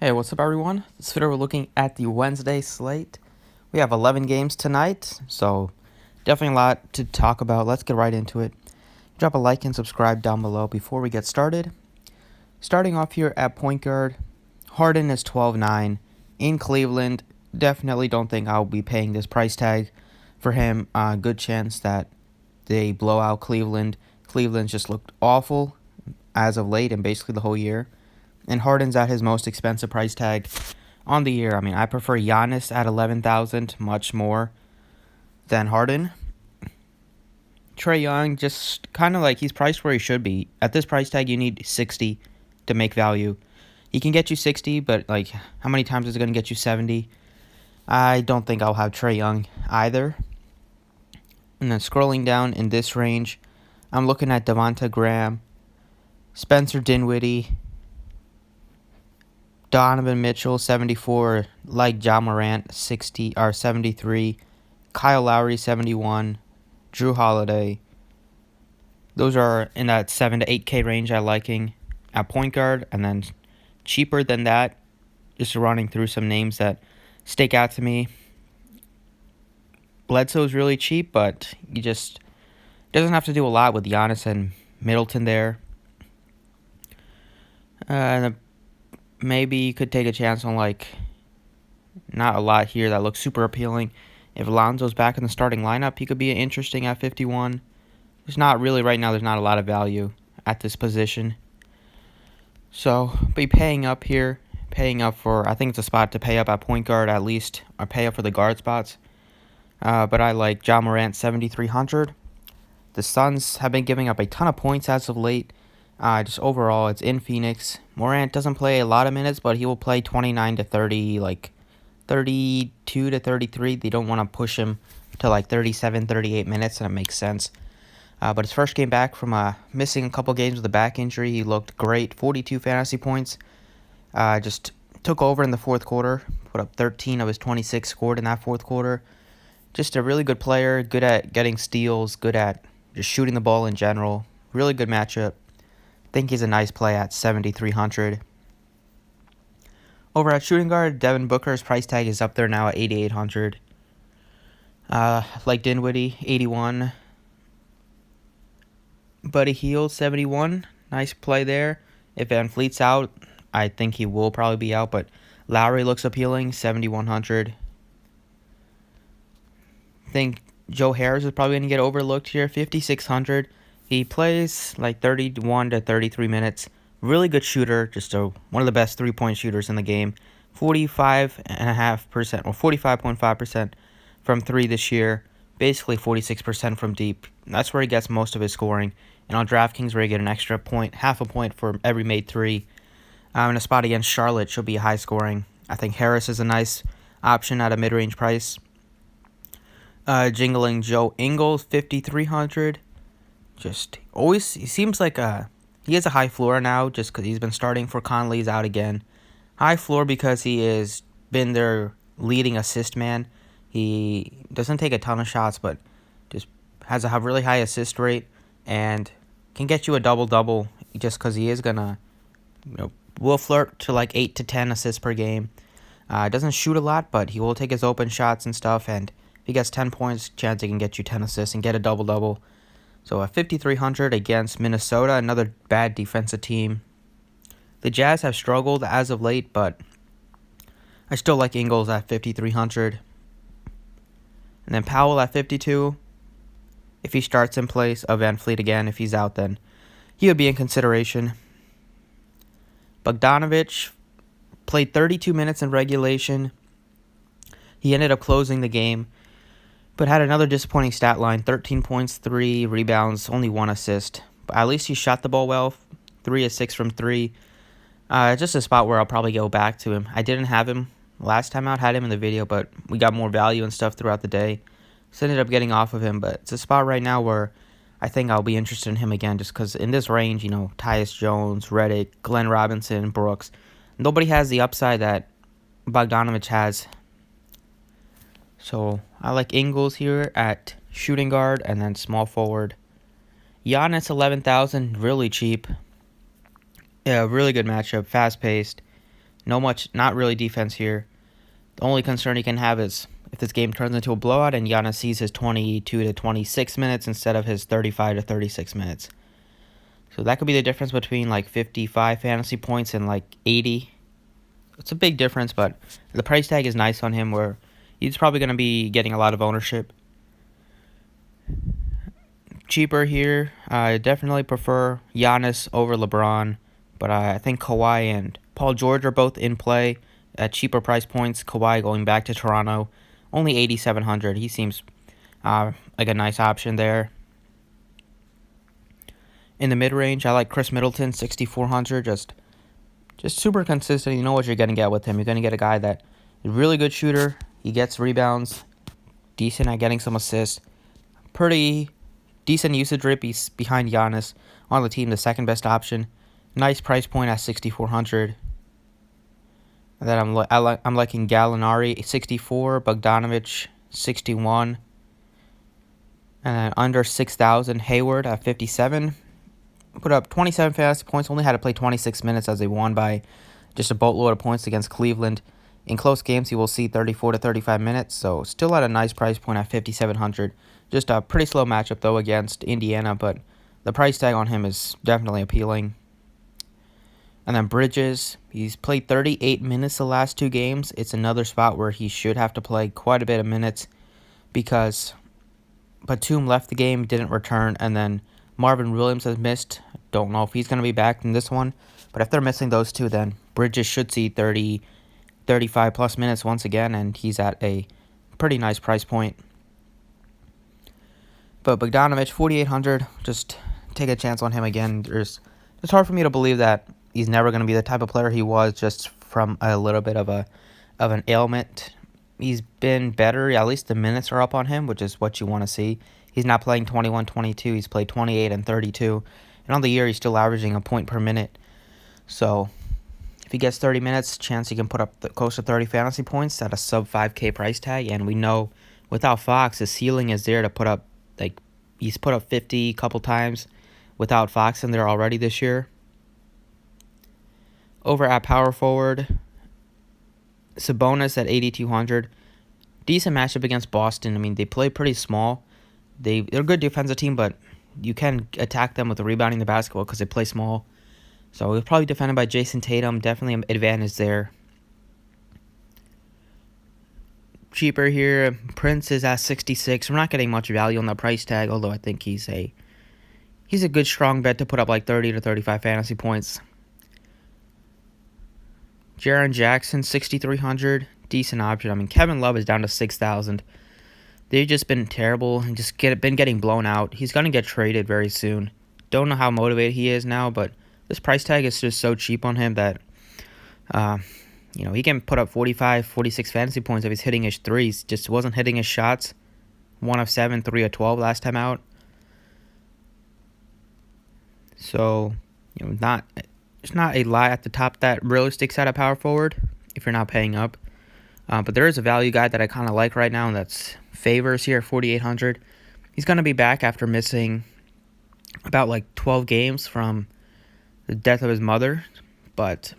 Hey, what's up, everyone? This video we're looking at the Wednesday slate. We have 11 games tonight, so definitely a lot to talk about. Let's get right into it. Drop a like and subscribe down below before we get started. Starting off here at point guard, Harden is 12-9 in Cleveland. Definitely don't think I'll be paying this price tag for him. Good chance that they blow out Cleveland. Cleveland's just looked awful as of late and basically the whole year. And Harden's at his most expensive price tag on the year. I mean, I prefer Giannis at 11,000 much more than Harden. Trae Young, just kind of like he's priced where he should be. At this price tag, you need 60 to make value. He can get you 60, but like how many times is it going to get you 70? I don't think I'll have Trae Young either. And then scrolling down in this range, I'm looking at Devonta Graham, Spencer Dinwiddie, Donovan Mitchell, 74, like Ja Morant, 60 or 73, Kyle Lowry, 71, Drew Holiday. Those are in that 7 to 8K range I liking at point guard, and then cheaper than that, just running through some names that stick out to me. Bledsoe's really cheap, but he just doesn't have to do a lot with Giannis and Middleton there. Maybe you could take a chance on, like, not a lot here that looks super appealing. If Alonzo's back in the starting lineup, he could be interesting at 51. There's not really, right now, there's not a lot of value at this position. So, be paying up here. Paying up for, I think it's a spot to pay up at point guard at least, or pay up for the guard spots. But I like Ja Morant, 7,300. The Suns have been giving up a ton of points as of late. Just overall, it's in Phoenix. Morant doesn't play a lot of minutes, but he will play 29 to 30, like 32 to 33. They don't want to push him to like 37, 38 minutes, and it makes sense. But his first game back from missing a couple games with a back injury, he looked great. 42 fantasy points. Just took over in the fourth quarter. Put up 13 of his 26 scored in that fourth quarter. Just a really good player, good at getting steals, good at just shooting the ball in general. Really good matchup. Think he's a nice play at 7,300. Over at shooting guard, Devin Booker's price tag is up there now at 8,800. Like Dinwiddie, 81. Buddy Hield, 71. Nice play there. If Van Fleet's out, I think he will probably be out, but Lowry looks appealing, 7,100. Think Joe Harris is probably going to get overlooked here, 5,600. He plays like 31 to 33 minutes. Really good shooter, just one of the best three-point shooters in the game. 45.5% or 45.5% from three this year. Basically 46% from deep. That's where he gets most of his scoring. And on Draftkings, where you get an extra point, half a point for every made three. In a spot against Charlotte, she'll be high scoring. I think Harris is a nice option at a mid-range price. Jingling Joe Ingles, 5,300. Just always, he seems like he has a high floor now just because he's been starting for Conley. He's out again. High floor because he has been their leading assist man. He doesn't take a ton of shots, but just has a really high assist rate and can get you a double-double just because he is going to, will flirt to like 8 to 10 assists per game. Doesn't shoot a lot, but he will take his open shots and stuff, and if he gets 10 points, chance he can get you 10 assists and get a double-double. So at 5,300 against Minnesota, another bad defensive team. The Jazz have struggled as of late, but I still like Ingles at 5,300. And then Powell at 52. If he starts in place of Van Fleet again, if he's out, then he would be in consideration. Bogdanovich played 32 minutes in regulation. He ended up closing the game, but had another disappointing stat line, 13 points, 3 rebounds, only 1 assist. But at least he shot the ball well, 3 of 6 from 3. Just a spot where I'll probably go back to him. I didn't have him last time out, had him in the video, but we got more value and stuff throughout the day. So ended up getting off of him, but it's a spot right now where I think I'll be interested in him again just because in this range, Tyus Jones, Redick, Glenn Robinson, Brooks, nobody has the upside that Bogdanovich has. So I like Ingles here at shooting guard and then small forward. Giannis, 11,000, really cheap. Yeah, really good matchup, fast-paced. Not really defense here. The only concern he can have is if this game turns into a blowout and Giannis sees his 22 to 26 minutes instead of his 35 to 36 minutes. So that could be the difference between like 55 fantasy points and like 80. It's a big difference, but the price tag is nice on him where he's probably going to be getting a lot of ownership. Cheaper here, I definitely prefer Giannis over LeBron, but I think Kawhi and Paul George are both in play at cheaper price points. Kawhi going back to Toronto, only 8,700. He seems like a nice option there. In the mid-range, I like Chris Middleton, 6,400. Just super consistent. You know what you're going to get with him. You're going to get a guy that is a really good shooter. He gets rebounds, decent at getting some assists, pretty decent usage rate behind Giannis. On the team, the second best option. Nice price point at 6,400. And then I'm liking Gallinari, 64, Bogdanovich, 61. And then under 6,000, Hayward at 57. Put up 27 fantasy points, only had to play 26 minutes as they won by just a boatload of points against Cleveland. In close games, you will see 34 to 35 minutes, so still at a nice price point at 5,700. Just a pretty slow matchup, though, against Indiana, but the price tag on him is definitely appealing. And then Bridges, he's played 38 minutes the last two games. It's another spot where he should have to play quite a bit of minutes because Batum left the game, didn't return, and then Marvin Williams has missed. Don't know if he's going to be back in this one. But if they're missing those two, then Bridges should see 30, 35 plus minutes once again, and he's at a pretty nice price point. But Bogdanovich, 4,800, just take a chance on him again. It's hard for me to believe that he's never going to be the type of player he was just from a little bit of an ailment. He's been better. At least the minutes are up on him, which is what you want to see. He's not playing 21, 22. He's played 28 and 32. And on the year, he's still averaging a point per minute. So if he gets 30 minutes, chance he can put up close to 30 fantasy points at a sub 5K price tag. And we know without Fox, his ceiling is there to put up, like, he's put up 50 a couple times without Fox in there already this year. Over at power forward, Sabonis at 8,200. Decent matchup against Boston. I mean, they play pretty small. They're a good defensive team, but you can attack them with the rebounding the basketball because they play small. So he'll probably be defended by Jason Tatum. Definitely an advantage there. Cheaper here. Prince is at 66. We're not getting much value on the price tag, although I think he's a good strong bet to put up like 30 to 35 fantasy points. Jaren Jackson, 6,300. Decent option. I mean, Kevin Love is down to 6,000. They've just been terrible and just been getting blown out. He's going to get traded very soon. Don't know how motivated he is now, but this price tag is just so cheap on him that, he can put up 45, 46 fantasy points if he's hitting his threes. Just wasn't hitting his shots. 1 of 7, 3 of 12 last time out. So, it's not a lot at the top that really sticks out at power forward if you're not paying up. But there is a value guy that I kind of like right now, and that's Favors here at 4,800. He's going to be back after missing about like 12 games from the death of his mother, but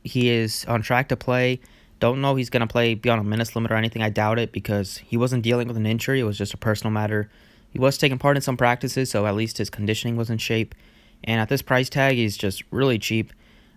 he is on track to play. Don't know if he's going to be on a minutes limit or anything. I doubt it because he wasn't dealing with an injury. It was just a personal matter. He was taking part in some practices, so at least his conditioning was in shape. And at this price tag, he's just really cheap.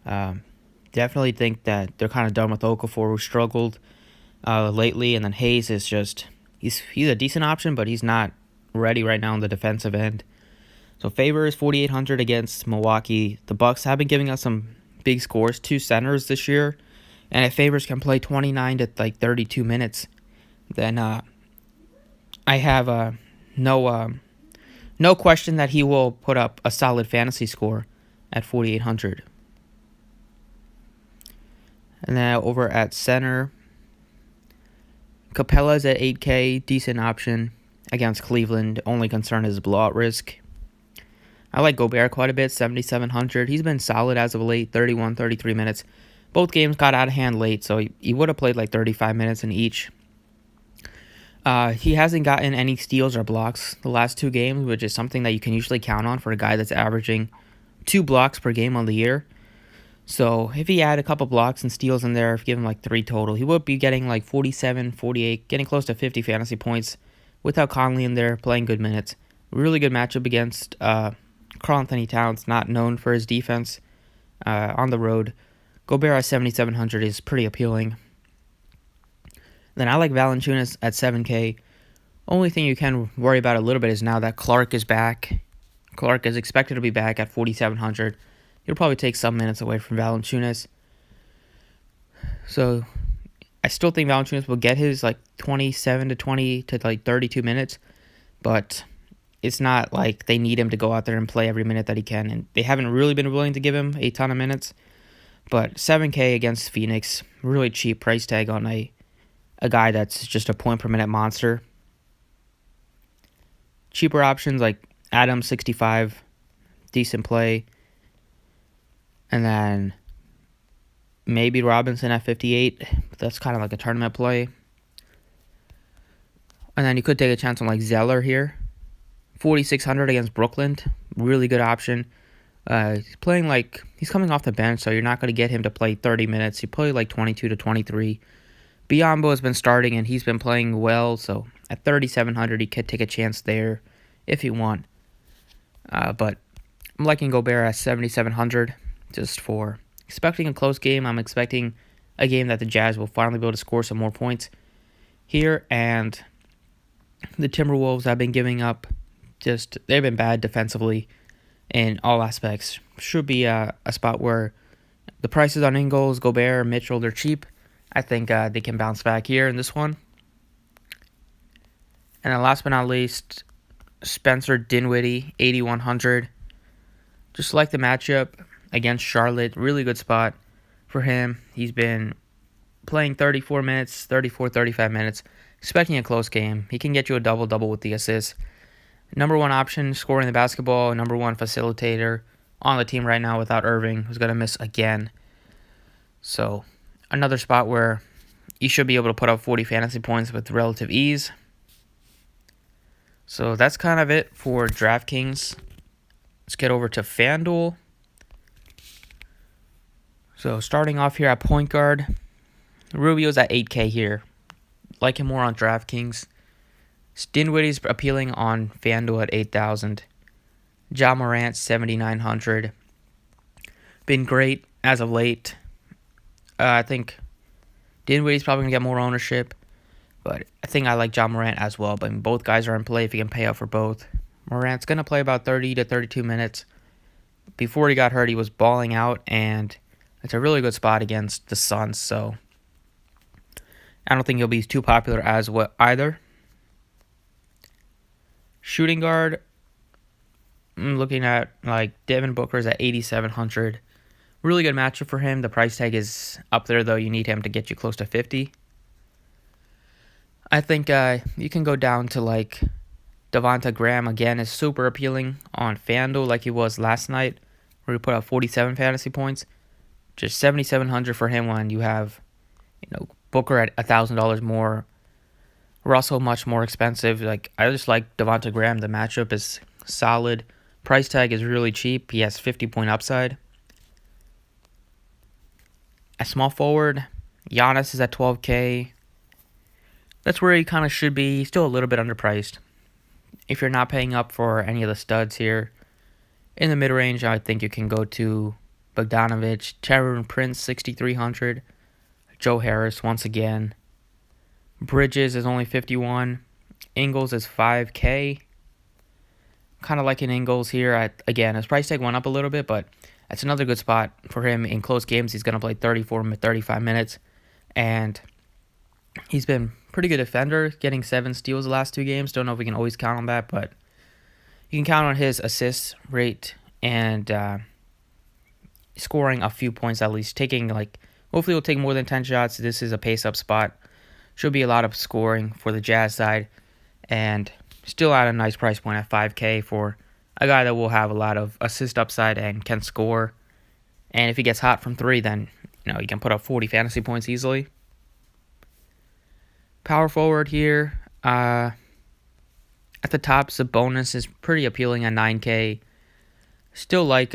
Definitely think that they're kind of done with Okafor, who struggled lately, and then Hayes is just he's a decent option, but he's not ready right now on the defensive end. So Favors 4,800 against Milwaukee. The Bucks have been giving us some big scores, 2 centers this year, and if Favors can play 29 to like 32 minutes, then I have no question that he will put up a solid fantasy score at 4,800. And then over at center, Capella's at 8K, decent option against Cleveland. Only concern is blowout risk. I like Gobert quite a bit, 7,700. He's been solid as of late, 31, 33 minutes. Both games got out of hand late, so he would have played like 35 minutes in each. He hasn't gotten any steals or blocks the last 2 games, which is something that you can usually count on for a guy that's averaging 2 blocks per game on the year. So if he had a couple blocks and steals in there, if you give him like 3 total, he would be getting like 47, 48, getting close to 50 fantasy points without Conley in there playing good minutes. Really good matchup against Karl Anthony Towns, not known for his defense on the road. Gobert at 7,700 is pretty appealing. Then I like Valanciunas at 7K. Only thing you can worry about a little bit is now that Clark is back. Clark is expected to be back at 4,700. He'll probably take some minutes away from Valanciunas. So I still think Valanciunas will get his like 27 to 20 to like 32 minutes, but it's not like they need him to go out there and play every minute that he can, and they haven't really been willing to give him a ton of minutes. But 7K against Phoenix, really cheap price tag on a guy that's just a point per minute monster. Cheaper options like Adams 65, decent play. And then maybe Robinson at 58, but that's kind of like a tournament play. And then you could take a chance on like Zeller here. 4,600 against Brooklyn, really good option. He's coming off the bench, so you're not going to get him to play 30 minutes. He played like 22 to 23. Biyombo has been starting, and he's been playing well, so at 3,700, he could take a chance there if you want. But I'm liking Gobert at 7,700 just for expecting a close game. I'm expecting a game that the Jazz will finally be able to score some more points here, and the Timberwolves have been giving up. They've been bad defensively in all aspects. Should be a spot where the prices on Ingles, Gobert, Mitchell, they're cheap. I think they can bounce back here in this one. And then last but not least, Spencer Dinwiddie, 8,100. Just like the matchup against Charlotte, really good spot for him. He's been playing 34 minutes, 35 minutes, expecting a close game. He can get you a double-double with the assists. Number one option, scoring the basketball, number one facilitator on the team right now without Irving, who's going to miss again. So another spot where you should be able to put up 40 fantasy points with relative ease. So that's kind of it for Draftkings. Let's get over to Fanduel. So starting off here at point guard, Rubio's at 8K here. Like him more on Draftkings. Dinwiddie's appealing on Fanduel at 8,000. Ja Morant, 7,900. Been great as of late. I think Dinwiddie's probably going to get more ownership. But I think I like Ja Morant as well. But both guys are in play if you can pay out for both. Morant's going to play about 30 to 32 minutes. Before he got hurt, he was balling out. And it's a really good spot against the Suns. So I don't think he'll be too popular as well either. Shooting guard, I'm looking at like Devin Booker's at 8,700. Really good matchup for him. The price tag is up there, though. You need him to get you close to 50. I think you can go down to like Devonta Graham again is super appealing on FanDuel like he was last night, where he put out 47 fantasy points. Just 7,700 for him when you have, Booker at $1,000 more. Russell much more expensive. I just like Devonta Graham. The matchup is solid. Price tag is really cheap. He has 50-point upside. At small forward, Giannis is at 12K. That's where he kind of should be. He's still a little bit underpriced. If you're not paying up for any of the studs here, in the mid-range, I think you can go to Bogdanovic, Taurean Prince, 6,300. Joe Harris, once again. Bridges is only 51. Ingles is 5K. Kind of liking Ingles here. Again, his price tag went up a little bit, but that's another good spot for him in close games. He's going to play 35 minutes, and he's been pretty good defender, getting 7 steals the last 2 games. Don't know if we can always count on that, but you can count on his assist rate and scoring a few points at least. Hopefully he'll take more than 10 shots. This is a pace-up spot. Should be a lot of scoring for the Jazz side, and still at a nice price point at 5K for a guy that will have a lot of assist upside and can score. And if he gets hot from 3, then he can put up 40 fantasy points easily. Power forward here, at the top, Sabonis is pretty appealing at 9K. Still like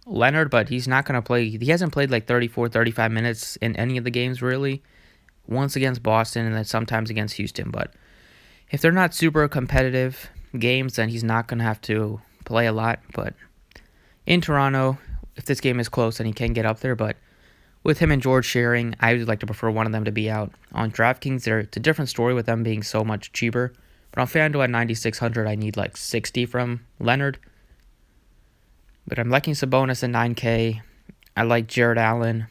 Leonard, but he's not going to play. He hasn't played like 34, 35 minutes in any of the games, really. Once against Boston and then sometimes against Houston. But if they're not super competitive games, then he's not going to have to play a lot. But in Toronto, if this game is close, then he can get up there. But with him and George sharing, I would like to prefer one of them to be out. On DraftKings, it's a different story with them being so much cheaper. But on Fanduel at 9,600, I need like 60 from Leonard. But I'm liking Sabonis at 9K. I like Jared Allen.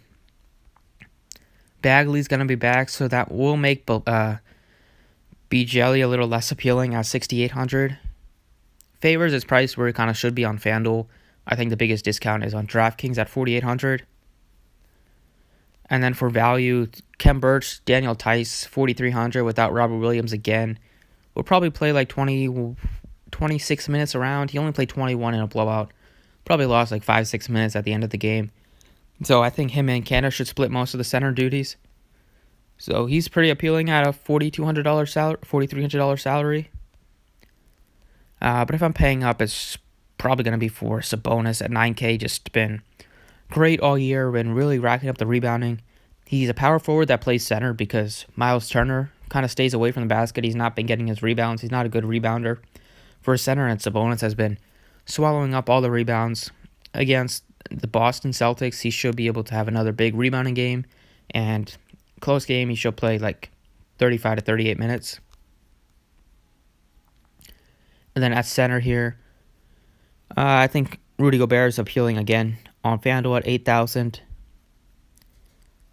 Bagley's going to be back, so that will make BJ a little less appealing at 6,800. Favors is priced where it kind of should be on FanDuel. I think the biggest discount is on DraftKings at 4,800. And then for value, Kem Birch, Daniel Tice, 4,300 without Robert Williams again. Will probably play like 26 minutes around. He only played 21 in a blowout. Probably lost like 5-6 minutes at the end of the game. So I think him and Cantor should split most of the center duties. So he's pretty appealing at a $4,300 salary. But if I'm paying up, it's probably going to be for Sabonis at 9K. Just been great all year, been really racking up the rebounding. He's a power forward that plays center because Miles Turner kind of stays away from the basket. He's not been getting his rebounds. He's not a good rebounder for a center, and Sabonis has been swallowing up all the rebounds. Against the Boston Celtics, he should be able to have another big rebounding game, and close game, he should play like 35 to 38 minutes. And then at center here, I think Rudy Gobert is appealing again on FanDuel at 8,000.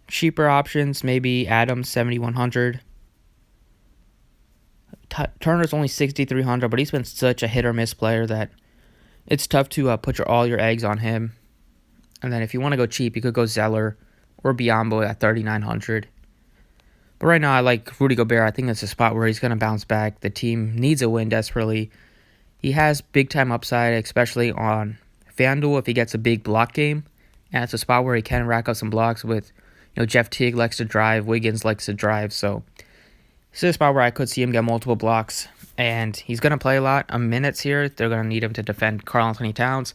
Cheaper options, maybe Adams 7,100. Turner's only 6,300, but he's been such a hit or miss player that it's tough to put all your eggs on him. And then if you want to go cheap, you could go Zeller or Biyombo at 3,900. But right now, I like Rudy Gobert. I think that's a spot where he's going to bounce back. The team needs a win desperately. He has big-time upside, especially on FanDuel if he gets a big block game. And it's a spot where he can rack up some blocks with, Jeff Teague likes to drive, Wiggins likes to drive. So this is a spot where I could see him get multiple blocks. And he's going to play a lot of minutes here. They're going to need him to defend Karl-Anthony Towns.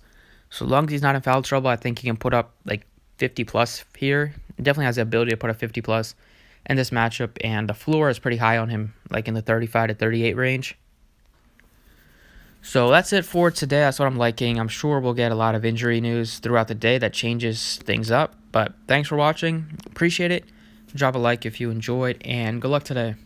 So long as he's not in foul trouble, I think he can put up like 50-plus here. He definitely has the ability to put up 50-plus in this matchup. And the floor is pretty high on him, like in the 35 to 38 range. So that's it for today. That's what I'm liking. I'm sure we'll get a lot of injury news throughout the day that changes things up. But thanks for watching. Appreciate it. Drop a like if you enjoyed, and good luck today.